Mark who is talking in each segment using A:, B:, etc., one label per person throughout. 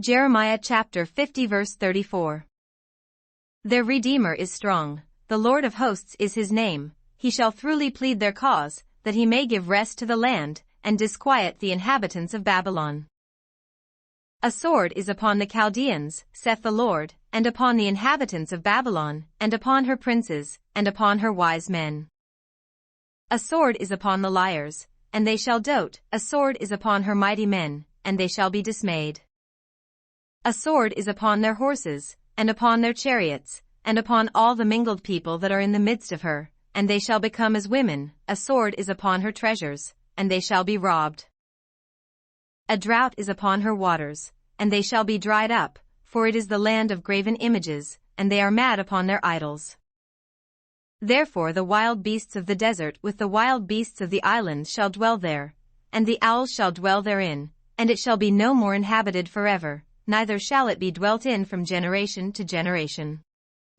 A: Jeremiah chapter 50 verse 34. Their Redeemer is strong, the Lord of hosts is his name, he shall throughly plead their cause, that he may give rest to the land, and disquiet the inhabitants of Babylon. A sword is upon the Chaldeans, saith the Lord, and upon the inhabitants of Babylon, and upon her princes, and upon her wise men. A sword is upon the liars, and they shall dote, a sword is upon her mighty men, and they shall be dismayed. A sword is upon their horses, and upon their chariots, and upon all the mingled people that are in the midst of her, and they shall become as women, a sword is upon her treasures, and they shall be robbed. A drought is upon her waters, and they shall be dried up, for it is the land of graven images, and they are mad upon their idols. Therefore the wild beasts of the desert with the wild beasts of the islands shall dwell there, and the owls shall dwell therein, and it shall be no more inhabited forever, neither shall it be dwelt in from generation to generation.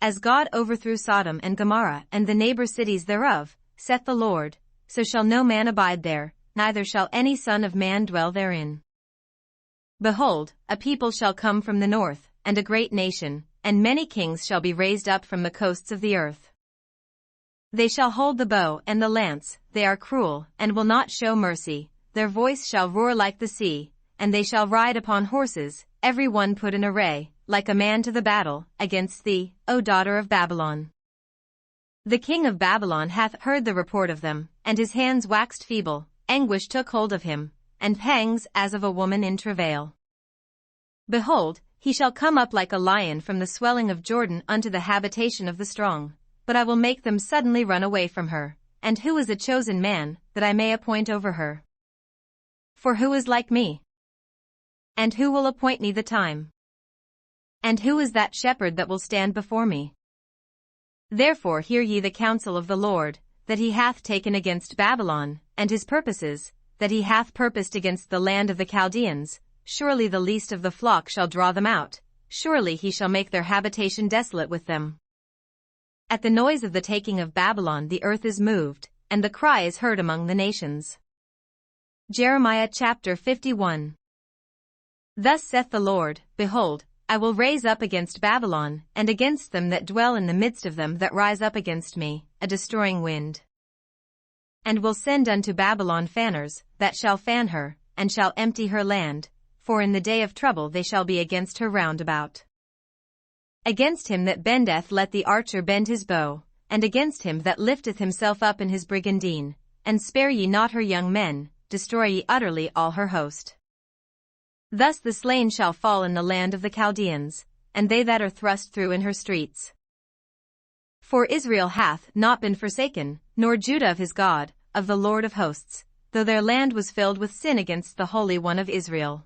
A: As God overthrew Sodom and Gomorrah and the neighbor cities thereof, saith the Lord, so shall no man abide there, neither shall any son of man dwell therein. Behold, a people shall come from the north, and a great nation, and many kings shall be raised up from the coasts of the earth. They shall hold the bow and the lance, they are cruel, and will not show mercy, their voice shall roar like the sea, and they shall ride upon horses, every one put in array, like a man to the battle, against thee, O daughter of Babylon. The king of Babylon hath heard the report of them, and his hands waxed feeble, anguish took hold of him, and pangs as of a woman in travail. Behold, he shall come up like a lion from the swelling of Jordan unto the habitation of the strong, but I will make them suddenly run away from her, and who is a chosen man, that I may appoint over her? For who is like me? And who will appoint me the time? And who is that shepherd that will stand before me? Therefore hear ye the counsel of the Lord, that he hath taken against Babylon, and his purposes, that he hath purposed against the land of the Chaldeans. Surely the least of the flock shall draw them out, surely he shall make their habitation desolate with them. At the noise of the taking of Babylon the earth is moved, and the cry is heard among the nations. Jeremiah chapter 51. Thus saith the Lord, Behold, I will raise up against Babylon, and against them that dwell in the midst of them that rise up against me, a destroying wind. And will send unto Babylon fanners, that shall fan her, and shall empty her land, for in the day of trouble they shall be against her round about. Against him that bendeth let the archer bend his bow, and against him that lifteth himself up in his brigandine, and spare ye not her young men, destroy ye utterly all her host. Thus the slain shall fall in the land of the Chaldeans, and they that are thrust through in her streets. For Israel hath not been forsaken, nor Judah of his God, of the Lord of hosts, though their land was filled with sin against the Holy One of Israel.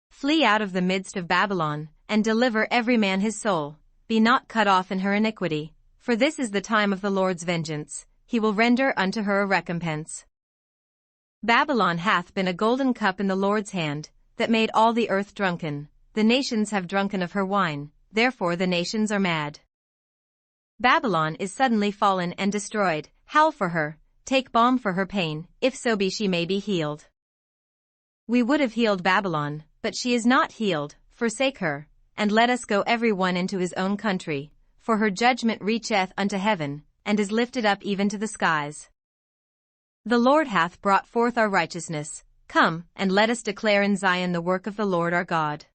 A: Flee out of the midst of Babylon, and deliver every man his soul, be not cut off in her iniquity, for this is the time of the Lord's vengeance, he will render unto her a recompense. Babylon hath been a golden cup in the Lord's hand, that made all the earth drunken, the nations have drunken of her wine, therefore the nations are mad. Babylon is suddenly fallen and destroyed, howl for her, take balm for her pain, if so be she may be healed. We would have healed Babylon, but she is not healed, forsake her, and let us go every one into his own country, for her judgment reacheth unto heaven, and is lifted up even to the skies. The Lord hath brought forth our righteousness, come, and let us declare in Zion the work of the Lord our God.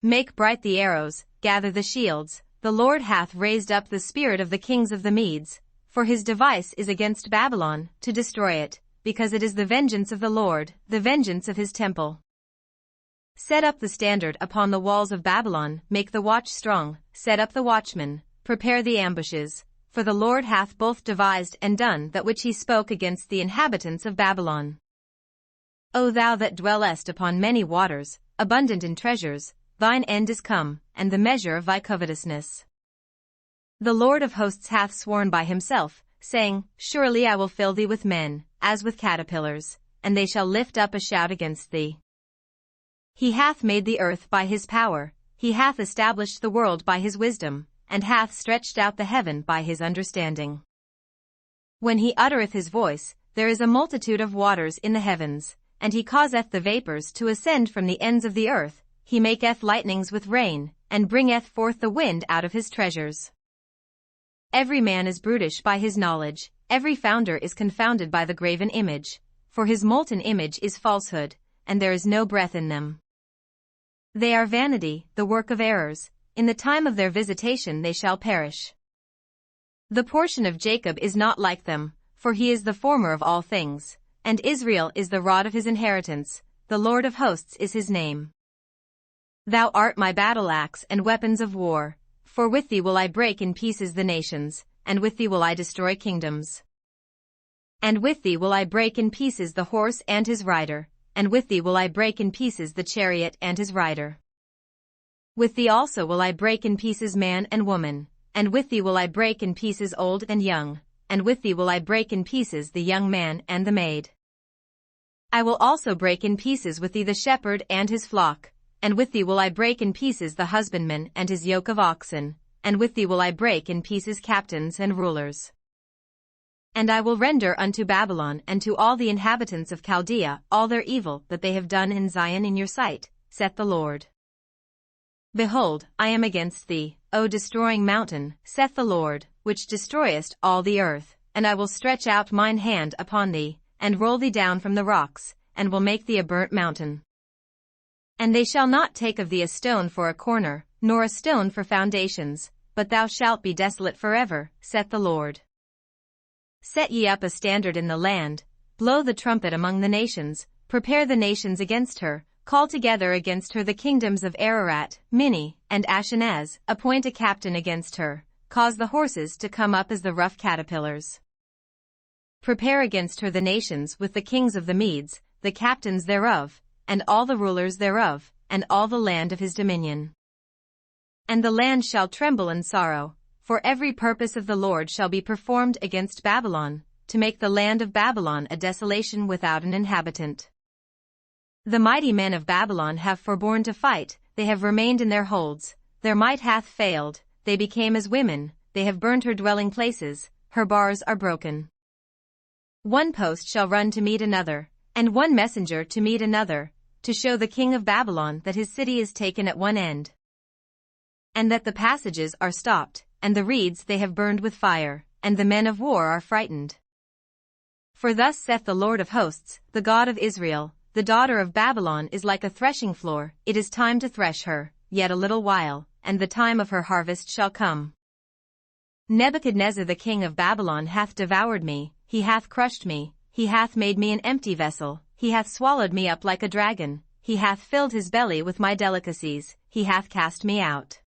A: Make bright the arrows, gather the shields, the Lord hath raised up the spirit of the kings of the Medes, for his device is against Babylon, to destroy it, because it is the vengeance of the Lord, the vengeance of his temple. Set up the standard upon the walls of Babylon, make the watch strong, set up the watchmen, prepare the ambushes, for the Lord hath both devised and done that which he spoke against the inhabitants of Babylon. O thou that dwellest upon many waters, abundant in treasures, thine end is come, and the measure of thy covetousness. The Lord of hosts hath sworn by himself, saying, Surely I will fill thee with men, as with caterpillars, and they shall lift up a shout against thee. He hath made the earth by his power, he hath established the world by his wisdom, and hath stretched out the heaven by his understanding. When he uttereth his voice, there is a multitude of waters in the heavens, and he causeth the vapors to ascend from the ends of the earth, he maketh lightnings with rain, and bringeth forth the wind out of his treasures. Every man is brutish by his knowledge, every founder is confounded by the graven image, for his molten image is falsehood, and there is no breath in them. They are vanity, the work of errors, in the time of their visitation they shall perish. The portion of Jacob is not like them, for he is the former of all things, and Israel is the rod of his inheritance, the Lord of hosts is his name. Thou art my battle axe and weapons of war, for with thee will I break in pieces the nations, and with thee will I destroy kingdoms. And with thee will I break in pieces the horse and his rider, and with thee will I break in pieces the chariot and his rider. With thee also will I break in pieces man and woman, and with thee will I break in pieces old and young, and with thee will I break in pieces the young man and the maid. I will also break in pieces with thee the shepherd and his flock, and with thee will I break in pieces the husbandman and his yoke of oxen, and with thee will I break in pieces captains and rulers. And I will render unto Babylon and to all the inhabitants of Chaldea all their evil that they have done in Zion in your sight, saith the Lord. Behold, I am against thee, O destroying mountain, saith the Lord, which destroyest all the earth, and I will stretch out mine hand upon thee, and roll thee down from the rocks, and will make thee a burnt mountain. And they shall not take of thee a stone for a corner, nor a stone for foundations, but thou shalt be desolate forever, saith the Lord. Set ye up a standard in the land, blow the trumpet among the nations, prepare the nations against her, call together against her the kingdoms of Ararat, Minni, and Ashenaz, appoint a captain against her, cause the horses to come up as the rough caterpillars. Prepare against her the nations with the kings of the Medes, the captains thereof, and all the rulers thereof, and all the land of his dominion. And the land shall tremble in sorrow, for every purpose of the Lord shall be performed against Babylon, to make the land of Babylon a desolation without an inhabitant. The mighty men of Babylon have forborne to fight, they have remained in their holds, their might hath failed, they became as women, they have burnt her dwelling places, her bars are broken. One post shall run to meet another, and one messenger to meet another, to show the king of Babylon that his city is taken at one end, and that the passages are stopped, and the reeds they have burned with fire, and the men of war are frightened. For thus saith the Lord of hosts, the God of Israel, the daughter of Babylon is like a threshing floor, it is time to thresh her, yet a little while, and the time of her harvest shall come. Nebuchadnezzar the king of Babylon hath devoured me, he hath crushed me, he hath made me an empty vessel, he hath swallowed me up like a dragon, he hath filled his belly with my delicacies, he hath cast me out.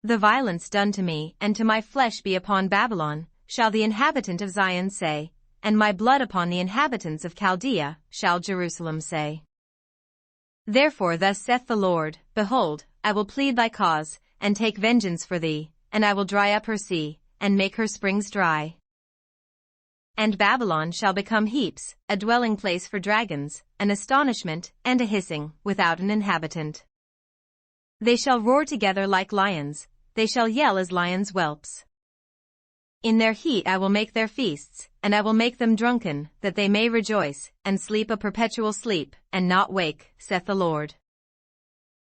A: The violence done to me and to my flesh be upon Babylon, shall the inhabitant of Zion say, and my blood upon the inhabitants of Chaldea, shall Jerusalem say. Therefore thus saith the Lord, Behold, I will plead thy cause, and take vengeance for thee, and I will dry up her sea, and make her springs dry. And Babylon shall become heaps, a dwelling place for dragons, an astonishment, and a hissing, without an inhabitant. They shall roar together like lions, they shall yell as lions' whelps. In their heat I will make their feasts, and I will make them drunken, that they may rejoice, and sleep a perpetual sleep, and not wake, saith the Lord.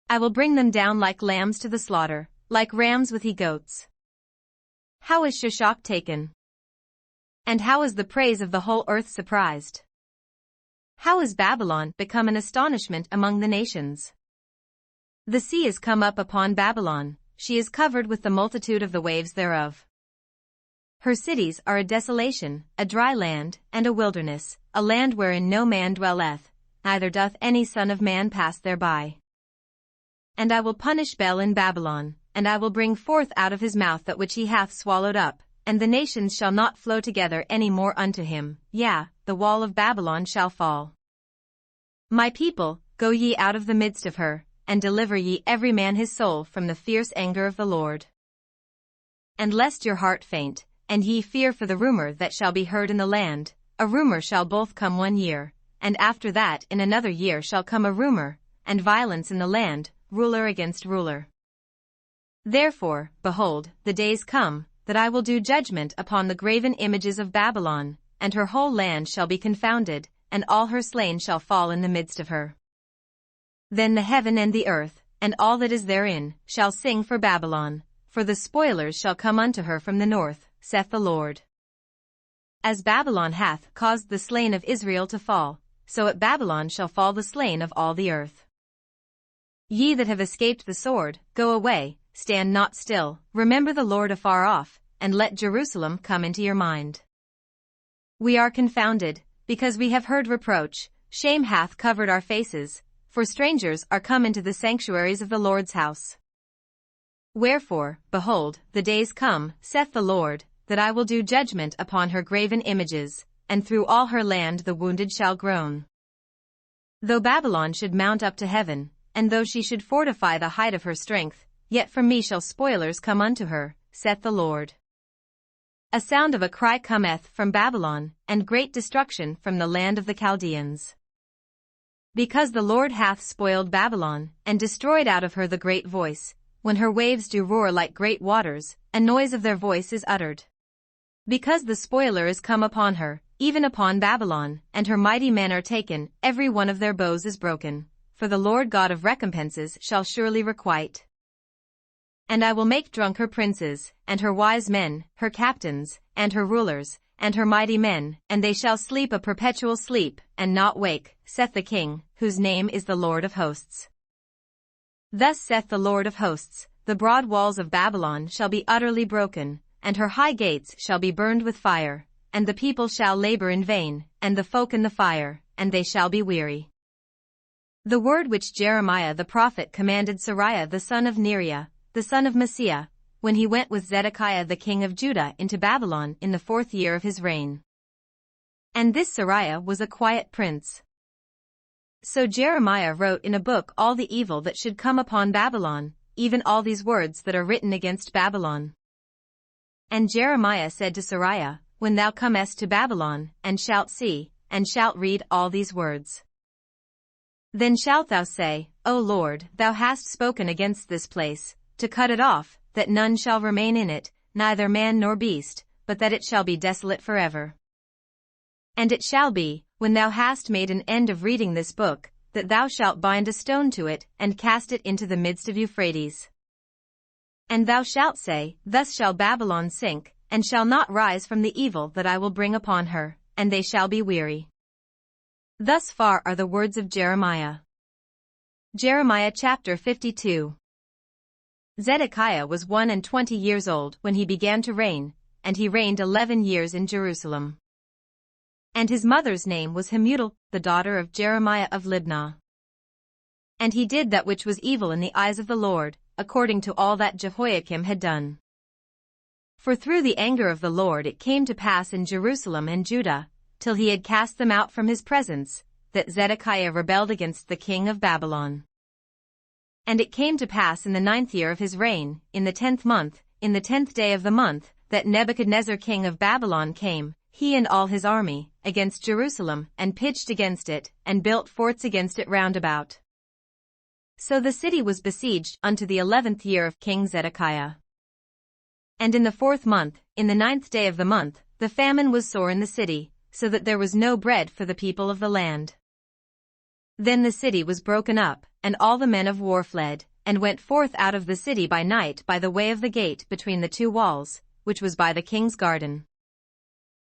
A: I will bring them down like lambs to the slaughter, like rams with he-goats. How is Sheshach taken? And how is the praise of the whole earth surprised? How is Babylon become an astonishment among the nations? The sea is come up upon Babylon, she is covered with the multitude of the waves thereof. Her cities are a desolation, a dry land, and a wilderness, a land wherein no man dwelleth, neither doth any son of man pass thereby. And I will punish Bel in Babylon, and I will bring forth out of his mouth that which he hath swallowed up, and the nations shall not flow together any more unto him, yea, the wall of Babylon shall fall. My people, go ye out of the midst of her, and deliver ye every man his soul from the fierce anger of the Lord. And lest your heart faint, and ye fear for the rumor that shall be heard in the land, a rumor shall both come 1 year, and after that in another year shall come a rumor, and violence in the land, ruler against ruler. Therefore, behold, the days come, that I will do judgment upon the graven images of Babylon, and her whole land shall be confounded, and all her slain shall fall in the midst of her. Then the heaven and the earth, and all that is therein, shall sing for Babylon, for the spoilers shall come unto her from the north, saith the Lord. As Babylon hath caused the slain of Israel to fall, so at Babylon shall fall the slain of all the earth. Ye that have escaped the sword, go away, stand not still, remember the Lord afar off, and let Jerusalem come into your mind. We are confounded, because we have heard reproach, shame hath covered our faces, for strangers are come into the sanctuaries of the Lord's house. Wherefore, behold, the days come, saith the Lord, that I will do judgment upon her graven images, and through all her land the wounded shall groan. Though Babylon should mount up to heaven, and though she should fortify the height of her strength, yet from me shall spoilers come unto her, saith the Lord. A sound of a cry cometh from Babylon, and great destruction from the land of the Chaldeans. Because the Lord hath spoiled Babylon, and destroyed out of her the great voice, when her waves do roar like great waters, a noise of their voice is uttered. Because the spoiler is come upon her, even upon Babylon, and her mighty men are taken, every one of their bows is broken, for the Lord God of recompenses shall surely requite. And I will make drunk her princes, and her wise men, her captains, and her rulers, and her mighty men, and they shall sleep a perpetual sleep, and not wake, saith the King, whose name is the Lord of hosts. Thus saith the Lord of hosts, the broad walls of Babylon shall be utterly broken, and her high gates shall be burned with fire, and the people shall labor in vain, and the folk in the fire, and they shall be weary. The word which Jeremiah the prophet commanded Seraiah the son of Neriah, the son of Messiah, when he went with Zedekiah the king of Judah into Babylon in the 4th year of his reign. And this Seraiah was a quiet prince. So Jeremiah wrote in a book all the evil that should come upon Babylon, even all these words that are written against Babylon. And Jeremiah said to Seraiah, When thou comest to Babylon, and shalt see, and shalt read all these words, then shalt thou say, O Lord, thou hast spoken against this place, to cut it off, that none shall remain in it, neither man nor beast, but that it shall be desolate forever. And it shall be, when thou hast made an end of reading this book, that thou shalt bind a stone to it, and cast it into the midst of Euphrates. And thou shalt say, Thus shall Babylon sink, and shall not rise from the evil that I will bring upon her, and they shall be weary. Thus far are the words of Jeremiah. Jeremiah chapter 52. Zedekiah was 21 years old when he began to reign, and he reigned 11 years in Jerusalem. And his mother's name was Hamutal, the daughter of Jeremiah of Libnah. And he did that which was evil in the eyes of the Lord, according to all that Jehoiakim had done. For through the anger of the Lord it came to pass in Jerusalem and Judah, till he had cast them out from his presence, that Zedekiah rebelled against the king of Babylon. And it came to pass in the 9th year of his reign, in the 10th month, in the 10th day of the month, that Nebuchadnezzar king of Babylon came, he and all his army, against Jerusalem, and pitched against it, and built forts against it round about. So the city was besieged unto the 11th year of King Zedekiah. And in the 4th month, in the 9th day of the month, the famine was sore in the city, so that there was no bread for the people of the land. Then the city was broken up, and all the men of war fled, and went forth out of the city by night by the way of the gate between the 2 walls, which was by the king's garden.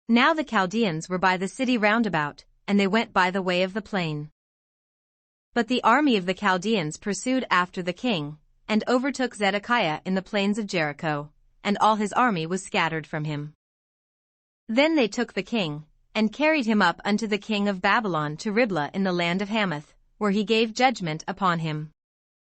A: Now the Chaldeans were by the city round about, and they went by the way of the plain. But the army of the Chaldeans pursued after the king, and overtook Zedekiah in the plains of Jericho, and all his army was scattered from him. Then they took the king, and carried him up unto the king of Babylon to Riblah in the land of Hamath, where he gave judgment upon him.